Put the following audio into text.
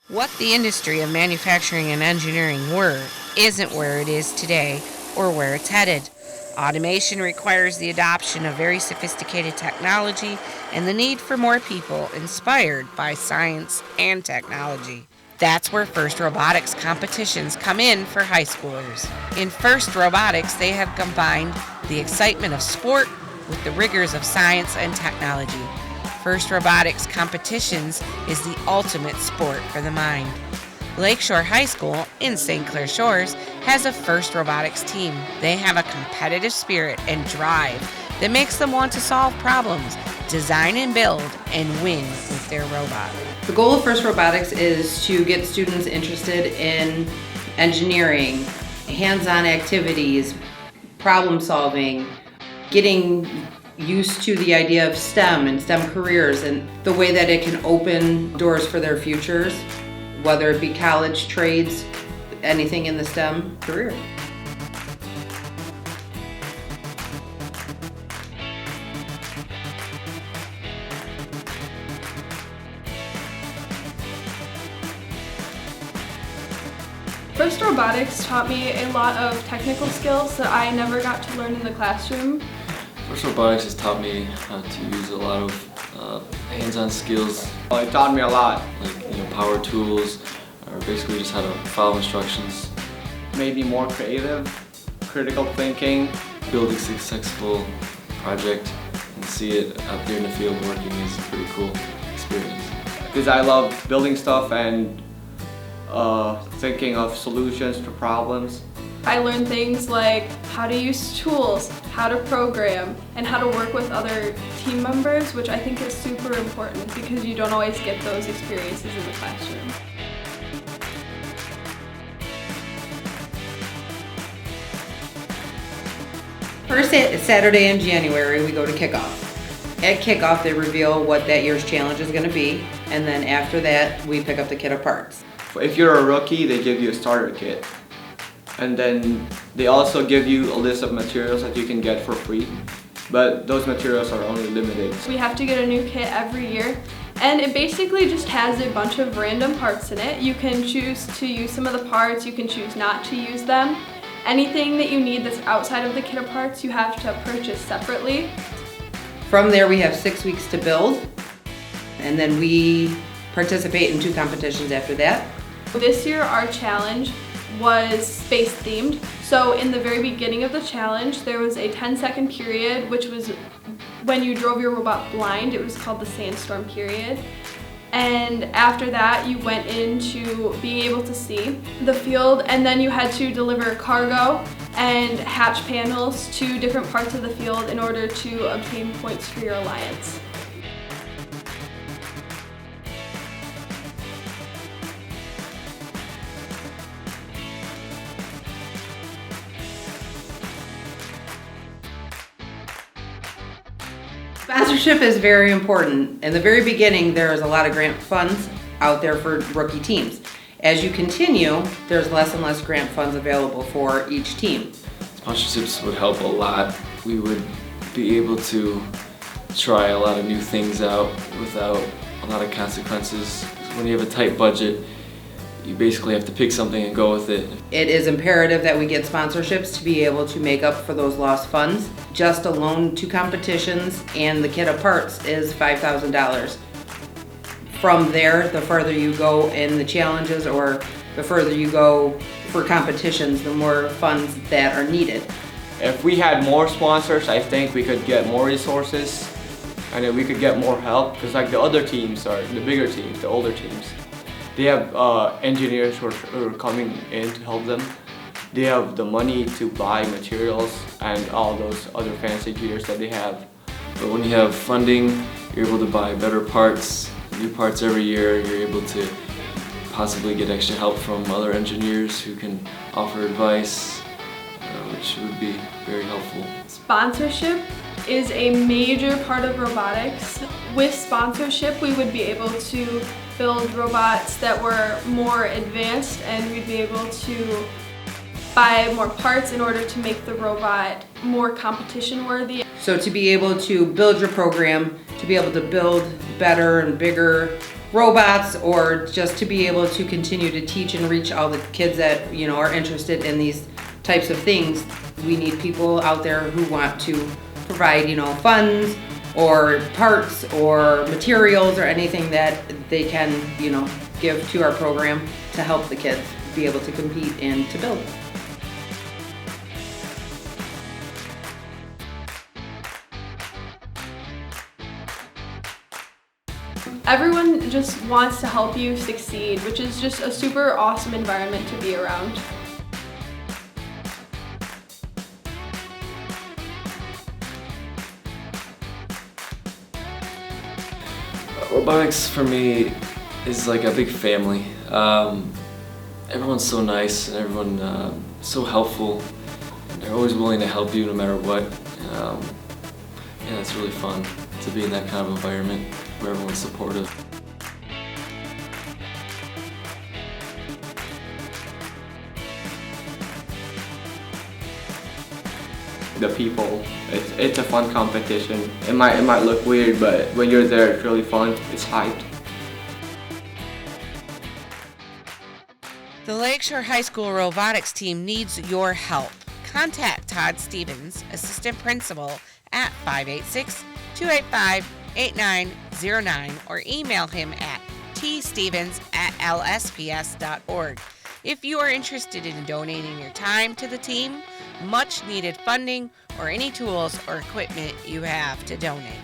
What the industry of manufacturing and engineering were isn't where it is today or where it's headed. Automation requires the adoption of very sophisticated technology and the need for more people inspired by science and technology. That's where FIRST Robotics competitions come in for high schoolers. In FIRST Robotics, they have combined the excitement of sport with the rigors of science and technology. FIRST Robotics competitions is the ultimate sport for the mind. Lakeshore High School in St. Clair Shores has a FIRST Robotics team. They have a competitive spirit and drive that makes them want to solve problems, design and build, and win with their robot. The goal of FIRST Robotics is to get students interested in engineering, hands-on activities, problem solving, getting used to the idea of STEM and STEM careers and the way that it can open doors for their futures, whether it be college, trades, anything in the STEM career. FIRST Robotics taught me a lot of technical skills that I never got to learn in the classroom. FIRST Robotics has taught me how to use a lot of hands-on skills. It taught me a lot. Like power tools, or basically just how to follow instructions. Made me more creative, critical thinking. Building a successful project and see it out there in the field working is a pretty cool experience. Because I love building stuff and thinking of solutions to problems. I learned things like how to use tools, how to program, and how to work with other team members, which I think is super important because you don't always get those experiences in the classroom. First Saturday in January, we go to kickoff. At kickoff, they reveal what that year's challenge is going to be, and then after that, we pick up the kit of parts. If you're a rookie, they give you a starter kit. And then they also give you a list of materials that you can get for free, but those materials are only limited. We have to get a new kit every year, and it basically just has a bunch of random parts in it. You can choose to use some of the parts, you can choose not to use them. Anything that you need that's outside of the kit of parts, you have to purchase separately. From there, we have 6 weeks to build, and then we participate in 2 competitions after that. This year, our challenge was space themed. So in the very beginning of the challenge, there was a 10-second period, which was when you drove your robot blind. It was called the sandstorm period. And after that, you went into being able to see the field, and then you had to deliver cargo and hatch panels to different parts of the field in order to obtain points for your alliance. Sponsorship is very important. In the very beginning, there is a lot of grant funds out there for rookie teams. As you continue, there's less and less grant funds available for each team. Sponsorships would help a lot. We would be able to try a lot of new things out without a lot of consequences. When you have a tight budget, you basically have to pick something and go with it. It is imperative that we get sponsorships to be able to make up for those lost funds. Just alone 2 competitions and the kit of parts is $5,000. From there, the further you go in the challenges or the further you go for competitions, the more funds that are needed. If we had more sponsors, I think we could get more resources and then we could get more help, because like the other teams are the bigger teams, the older teams. They have engineers who are coming in to help them. They have the money to buy materials and all those other fancy gears that they have. But when you have funding, you're able to buy better parts, new parts every year. You're able to possibly get extra help from other engineers who can offer advice, which would be very helpful. Sponsorship is a major part of robotics. With sponsorship, we would be able to build robots that were more advanced, and we'd be able to buy more parts in order to make the robot more competition worthy. So to be able to build your program, to be able to build better and bigger robots, or just to be able to continue to teach and reach all the kids that, you know, are interested in these types of things. We need people out there who want to provide, you know, funds or parts or materials or anything that they can, you know, give to our program to help the kids be able to compete and to build. Everyone just wants to help you succeed, which is just a super awesome environment to be around. Robotics for me is like a big family. Everyone's so nice and everyone so helpful. They're always willing to help you no matter what. Yeah, it's really fun to be in that kind of environment where everyone's supportive. The people, it's a fun competition. It might look weird, but when you're there, it's really fun. It's hyped. The Lakeshore High School robotics team needs your help. Contact Todd Stevens, Assistant Principal, at 586-285-8909 or email him at tstevens@lsps.org. If you are interested in donating your time to the team, much needed funding, or any tools or equipment you have to donate.